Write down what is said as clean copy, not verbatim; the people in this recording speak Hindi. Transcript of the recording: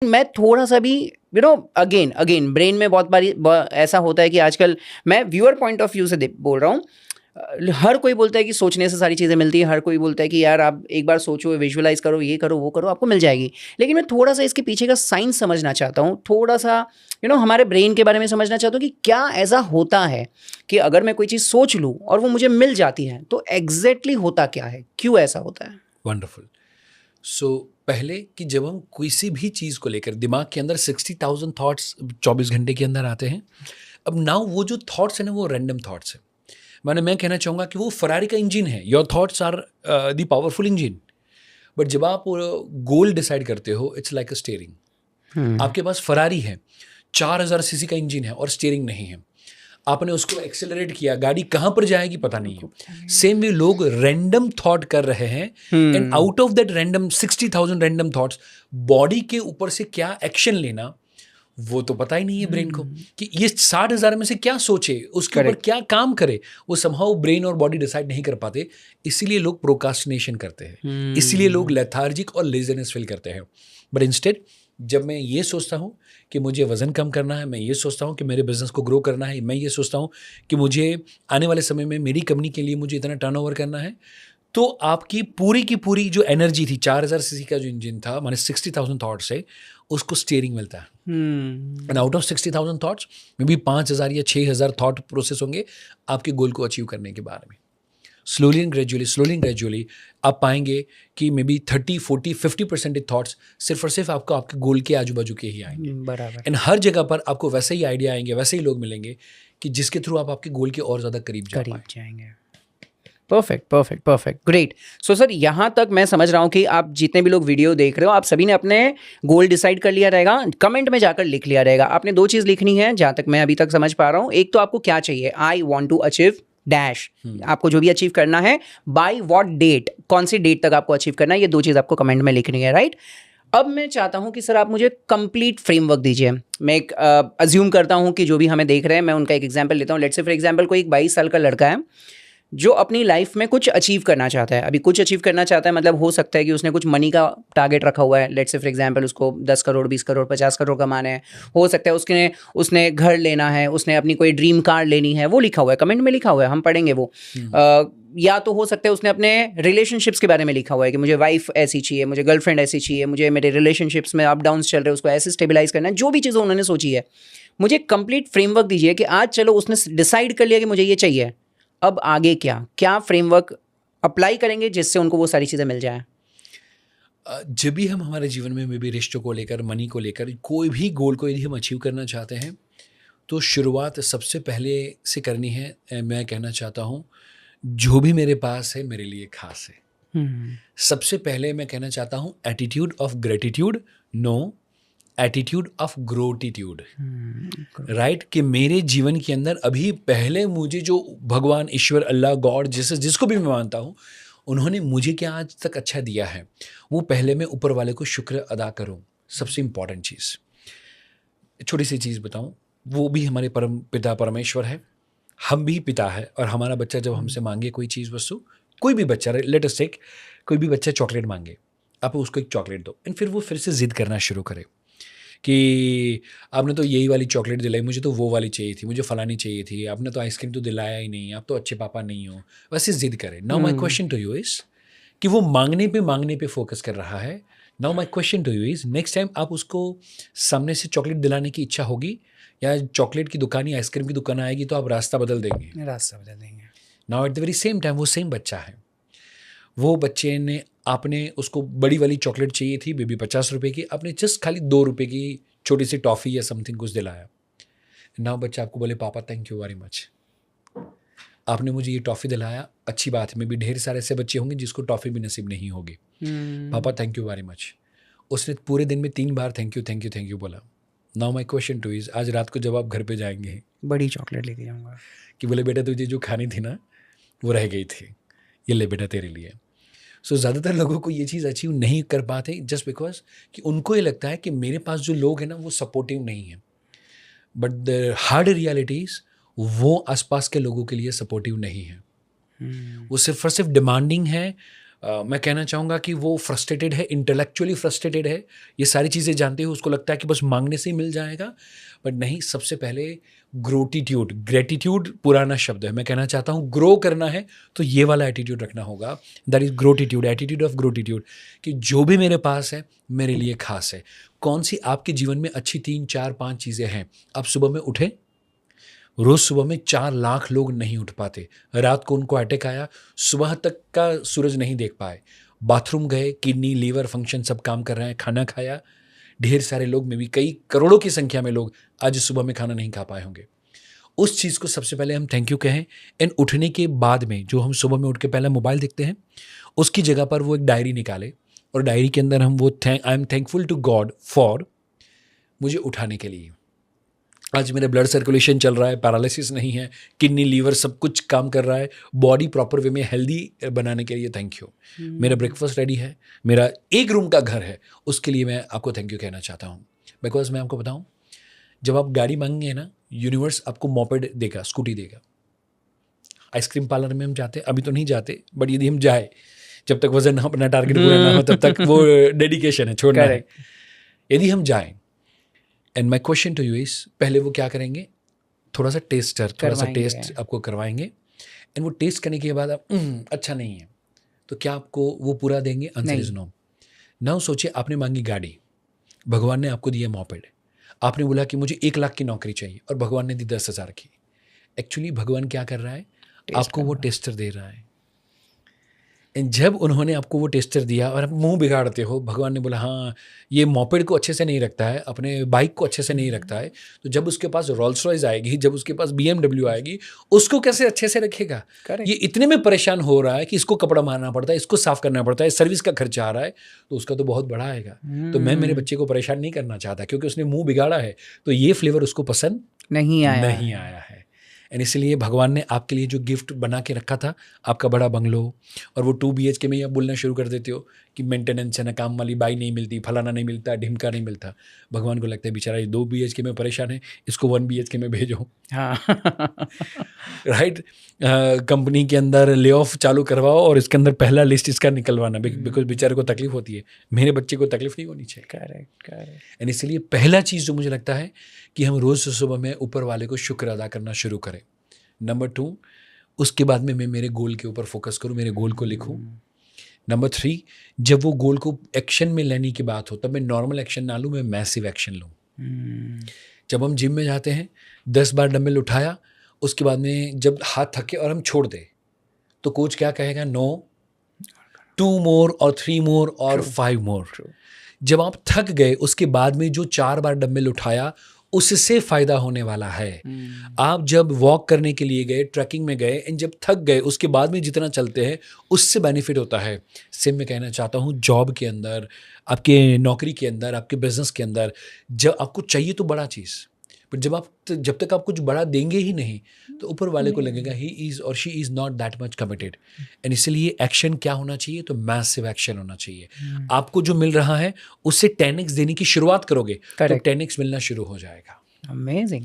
मैं थोड़ा-सा भी अगेन अगेन ब्रेन में बहुत बारी ऐसा होता है कि आजकल मैं व्यूअर पॉइंट ऑफ व्यू से बोल रहा हूँ। हर कोई बोलता है कि सोचने से सारी चीज़ें मिलती हैं, हर कोई बोलता है कि यार आप एक बार सोचो, विजुअलाइज़ करो, ये करो, वो करो, आपको मिल जाएगी। लेकिन मैं थोड़ा-सा इसके पीछे का साइंस समझना चाहता हूँ, थोड़ा-सा हमारे ब्रेन के बारे में समझना चाहता हूँ कि क्या ऐसा होता है कि अगर मैं कोई चीज़ सोच लूँ और वो मुझे मिल जाती है, तो एग्ज़ैक्टली होता क्या है? क्यों ऐसा होता है? वंडरफुल। सो पहले कि जब हम किसी भी चीज़ को लेकर दिमाग के अंदर 60,000 थॉट्स 24 घंटे के अंदर आते हैं। अब नाउ वो जो थॉट्स हैं ना, वो रैंडम थॉट्स हैं। मैं कहना चाहूँगा कि वो फरारी का इंजन है। Your thoughts are the powerful engine. But जब आप गोल डिसाइड करते हो, इट्स लाइक अ स्टीयरिंग। आपके पास फरारी है, 4000 सीसी का इंजन है और स्टीयरिंग नहीं है। आपने उसको एक्सेलरेट किया, गाड़ी कहाँ पर जाएगी पता नहीं है। सेम वे लोग रैंडम थॉट कर रहे हैं, and out of that random 60,000 random thoughts, body के ऊपर से क्या एक्शन लेना वो तो पता ही नहीं है ब्रेन को कि ये 60,000 में से क्या सोचे, उसके ऊपर क्या काम करे। वो समहाउ ब्रेन और बॉडी डिसाइड नहीं कर पाते। इसीलिए लोग प्रोकास्टिनेशन करते हैं, इसीलिए लोग लेथार्जिक और लेजीनेस फील करते हैं। बट इंस्टेड जब मैं ये सोचता हूँ कि मुझे वज़न कम करना है, मैं ये सोचता हूँ कि मेरे बिज़नेस को ग्रो करना है, मैं ये सोचता हूँ कि मुझे आने वाले समय में मेरी कंपनी के लिए मुझे इतना टर्नओवर करना है, तो आपकी पूरी की पूरी जो एनर्जी थी, 4000 सीसी का जो इंजन था, माने 60,000 थॉट से उसको स्टीयरिंग मिलता है। And out of 60,000 thoughts may be 5,000 या 6,000 थॉट प्रोसेस होंगे आपके गोल को अचीव करने के बारे में। स्लोली एंड ग्रेजुअली आप पाएंगे कि मे बी 30, 40, 50% थॉट्स सिर्फ और सिर्फ आपको आपके गोल के आजू बाजू के ही आएंगे। बराबर। एंड हर जगह पर आपको वैसे ही आइडिया आएंगे, वैसे ही लोग मिलेंगे कि जिसके थ्रू आप आपके गोल के और ज़्यादा करीब जाएंगे। Perfect, great. सो सर, यहाँ तक मैं समझ रहा हूँ कि आप जितने भी लोग वीडियो देख रहे हो, आप सभी ने अपने गोल डिसाइड कर लिया रहेगा, कमेंट में जाकर लिख लिया रहेगा। आपने 2 चीज़ लिखनी है, जहाँ तक मैं अभी तक समझ पा रहा हूँ। एक तो आपको क्या चाहिए, I want to achieve dash, आपको जो भी अचीव करना है, बाय व्हाट डेट, कौन सी डेट तक आपको अचीव करना है, ये 2 चीज़ आपको कमेंट में लिखनी है, राइट? अब मैं चाहता हूँ कि सर आप मुझे कंप्लीट फ्रेमवर्क दीजिए। मैं एक अज्यूम करता हूँ कि जो भी हमें देख रहे हैं, मैं उनका एक एग्जांपल लेता हूँ। लेट्स से फॉर एग्जांपल कोई एक 22 साल का लड़का है जो अपनी लाइफ में कुछ अचीव करना चाहता है। अभी कुछ अचीव करना चाहता है मतलब हो सकता है कि उसने कुछ मनी का टारगेट रखा हुआ है। लेट्स से फॉर एग्जांपल उसको 10 करोड़, 20 करोड़, 50 करोड़ कमाने हैं। हो सकता है उसने घर लेना है, उसने अपनी कोई ड्रीम कार लेनी है, वो लिखा हुआ है, कमेंट में लिखा हुआ है, हम पढ़ेंगे वो। या तो हो सकता है उसने अपने रिलेशनशिप्स के बारे में लिखा हुआ है कि मुझे वाइफ ऐसी चाहिए, मुझे गर्लफ्रेंड ऐसी चाहिए, मुझे मेरे रिलेशनशिप्स में अप डाउन्स चल रहे हैं, उसको ऐसे स्टेबलाइज करना है। जो भी चीज़ें उन्होंने सोची है, मुझे कंप्लीट फ्रेमवर्क दीजिए कि आज चलो उसने डिसाइड कर लिया कि मुझे ये चाहिए, अब आगे क्या फ्रेमवर्क अप्लाई करेंगे जिससे उनको वो सारी चीज़ें मिल जाएं? जब भी हम हमारे जीवन में भी रिश्तों को लेकर, मनी को लेकर, कोई भी गोल को यदि हम अचीव करना चाहते हैं, तो शुरुआत सबसे पहले से करनी है। मैं कहना चाहता हूँ, जो भी मेरे पास है मेरे लिए खास है। सबसे पहले मैं कहना चाहता हूँ, attitude of gratitude, no attitude of gratitude. Right, कि मेरे जीवन के अंदर अभी पहले मुझे जो भगवान, ईश्वर, अल्लाह, गॉड, जिसको भी मैं मानता हूँ, उन्होंने मुझे क्या आज तक अच्छा दिया है, वो पहले मैं ऊपर वाले को शुक्र अदा करूँ। सबसे इम्पॉर्टेंट चीज़। छोटी सी चीज़ बताऊँ, वो भी हमारे परम पिता परमेश्वर है, हम भी पिता है, और हमारा बच्चा जब हमसे मांगे कोई चीज़ वस्तु, कोई भी बच्चा, लेट अस टेक, कोई भी बच्चा चॉकलेट मांगे, आप उसको एक चॉकलेट दो, एंड फिर वो फिर से ज़िद करना शुरू करे कि आपने तो यही वाली चॉकलेट दिलाई, मुझे तो वो वाली चाहिए थी, मुझे फलानी चाहिए थी, आपने तो आइसक्रीम तो दिलाया ही नहीं, आप तो अच्छे पापा नहीं हो, वैसे ज़िद करे। Now my question to you is कि वो मांगने पे फोकस कर रहा है। Now my question to you is, next time आप उसको सामने से चॉकलेट दिलाने की इच्छा होगी, या चॉकलेट की दुकान या आइसक्रीम की दुकान आएगी तो आप रास्ता बदल देंगे? Now at the very same time वो सेम बच्चा है, वो बच्चे ने, आपने उसको बड़ी वाली चॉकलेट चाहिए थी, बेबी 50 रुपये की, आपने जस्ट खाली 2 रुपये की छोटी सी टॉफ़ी या समथिंग कुछ दिलाया। नाउ बच्चा आपको बोले, पापा थैंक यू वेरी मच, आपने मुझे ये टॉफ़ी दिलाया, अच्छी बात है, मे भी ढेर सारे ऐसे बच्चे होंगे जिसको टॉफ़ी भी नसीब नहीं होगी। पापा थैंक यू वेरी मच, उसने पूरे दिन में 3 बार थैंक यू बोला। Now my question two is, आज रात को जब आप घर पे जाएंगे, बड़ी चॉकलेट लेके जाऊंगा कि बोले बेटा तुझे जो खानी थी ना वो रह गई थी, ये ले बेटा तेरे लिए। सो ज़्यादातर लोगों को ये चीज़ अचीव नहीं कर पाते, जस्ट बिकॉज कि उनको ये लगता है कि मेरे पास जो लोग हैं ना वो सपोर्टिव नहीं है। बट द हार्ड रियलिटीज़, वो आसपास के लोगों के लिए सपोर्टिव नहीं है। वो सिर्फ और सिर्फ डिमांडिंग है, मैं कहना चाहूँगा कि वो फ्रस्ट्रेटेड है, इंटेलेक्चुअली फ्रस्ट्रेटेड है, ये सारी चीज़ें जानते हुए उसको लगता है कि बस मांगने से ही मिल जाएगा, बट नहीं, सबसे पहले ग्रोटिट्यूड, ग्रेटिट्यूड पुराना शब्द है, मैं कहना चाहता हूँ ग्रो करना है तो ये वाला एटीट्यूड रखना होगा, दैट इज ग्रोटिट्यूड, एटीट्यूड ऑफ ग्रोटिट्यूड, कि जो भी मेरे पास है मेरे लिए खास है। कौन सी आपके जीवन में अच्छी 3, 4, 5 चीज़ें हैं? आप सुबह में उठे, रोज़ सुबह में 4 लाख लोग नहीं उठ पाते, रात को उनको अटैक आया, सुबह तक का सूरज नहीं देख पाए, बाथरूम गए, किडनी लीवर फंक्शन सब काम कर रहे हैं, खाना खाया, ढेर सारे लोग में भी कई करोड़ों की संख्या में लोग आज सुबह में खाना नहीं खा पाए होंगे। उस चीज़ को सबसे पहले हम थैंक यू कहें, एंड उठने के बाद में जो हम सुबह में उठ के पहले मोबाइल देखते हैं, उसकी जगह पर वो एक डायरी निकाले और डायरी के अंदर हम वो I am thankful to God for मुझे उठाने के लिए, आज मेरे ब्लड सर्कुलेशन चल रहा है, पैरालिसिस नहीं है, किडनी लीवर सब कुछ काम कर रहा है, बॉडी प्रॉपर वे में हेल्दी बनाने के लिए थैंक यू, मेरा ब्रेकफास्ट रेडी है, मेरा एक रूम का घर है, उसके लिए मैं आपको थैंक यू कहना चाहता हूँ। बिकॉज मैं आपको बताऊँ, जब आप गाड़ी मांगेंगे ना, यूनिवर्स आपको मोपेड देगा, स्कूटी देगा। आइसक्रीम पार्लर में हम जाते, अभी तो नहीं जाते, बट यदि हम जाए, जब तक वजन अपना टारगेट पूरा ना हो तब तक वो डेडिकेशन है, छोड़ना है। यदि हम जाएं, and my question to you is, पहले वो क्या करेंगे, थोड़ा सा टेस्ट आपको करवाएंगे, एंड वो टेस्ट करने के बाद आप अच्छा नहीं है तो क्या आपको वो पूरा देंगे? Answer is no. नाउ सोचिए, आपने मांगी गाड़ी, भगवान ने आपको दिया मोपेड, आपने बोला कि मुझे 1 लाख की नौकरी चाहिए और भगवान ने दी 10,000 की। एक्चुअली भगवान क्या कर रहा है, आपको वो टेस्टर दे रहा है। एंड जब उन्होंने आपको वो टेस्टर दिया और आप मुंह बिगाड़ते हो, भगवान ने बोला हाँ ये मोपेड को अच्छे से नहीं रखता है, अपने बाइक को अच्छे से नहीं रखता है, तो जब उसके पास रोल्स रॉयस आएगी, जब उसके पास BMW आएगी, उसको कैसे अच्छे से रखेगा? ये इतने में परेशान हो रहा है कि इसको कपड़ा मारना पड़ता है, इसको साफ करना पड़ता है, सर्विस का खर्चा आ रहा है, तो उसका तो बहुत बड़ा आएगा। तो मैं मेरे बच्चे को परेशान नहीं करना चाहता, क्योंकि उसने मुंह बिगाड़ा है, तो ये फ्लेवर उसको पसंद नहीं आया है। एंड इसलिए भगवान ने आपके लिए जो गिफ्ट बना के रखा था, आपका बड़ा बंगलो, और वो 2 BHK में आप बोलना शुरू कर देते हो कि मेंटेनेंस है ना, काम वाली बाई नहीं मिलती, फलाना नहीं मिलता, ढिमका नहीं मिलता। भगवान को लगता है बेचारा ये 2 BHK में परेशान है, इसको 1 BHK में भेजो। हाँ राइट, कंपनी के अंदर ले ऑफ चालू करवाओ और इसके अंदर पहला लिस्ट इसका निकलवाना, बिकॉज बेचारे को तकलीफ होती है, मेरे बच्चे को तकलीफ नहीं होनी चाहिए। करेक्ट। एंड इसलिए पहला चीज़ जो मुझे लगता है कि हम रोज़ सुबह में ऊपर वाले को शुक्र अदा करना शुरू करें। नंबर 2, उसके बाद में मैं मेरे गोल के ऊपर फोकस करूं, मेरे गोल को लिखूं। नंबर 3, जब वो गोल को एक्शन में लेने की बात हो, तब मैं नॉर्मल एक्शन ना लूं, मैं मैसिव एक्शन लूं। जब हम जिम में जाते हैं, 10 बार डंबल उठाया, उसके बाद में जब हाथ थके और हम छोड़ दे, तो कोच क्या कहेगा? नो, 2 मोर और 3 मोर और 5 मोर। जब आप थक गए, उसके बाद में जो 4 बार डंबल उठाया, उससे फायदा होने वाला है। आप जब वॉक करने के लिए गए, ट्रैकिंग में गए, एंड जब थक गए, उसके बाद में जितना चलते हैं उससे बेनिफिट होता है। सेम मैं कहना चाहता हूँ, जॉब के अंदर, आपके नौकरी के अंदर, आपके बिजनेस के अंदर, जब आपको चाहिए तो बड़ा चीज़, पर जब तक आप कुछ बड़ा देंगे ही नहीं, तो ऊपर वाले को लगेगा ही इज़ और she is not that much committed. And इसलिए एक्शन क्या होना चाहिए? तो मैसिव एक्शन होना चाहिए। आपको जो मिल रहा है उससे 10x देने की शुरुआत करोगे तो 10x मिलना शुरू हो जाएगा। अमेजिंग।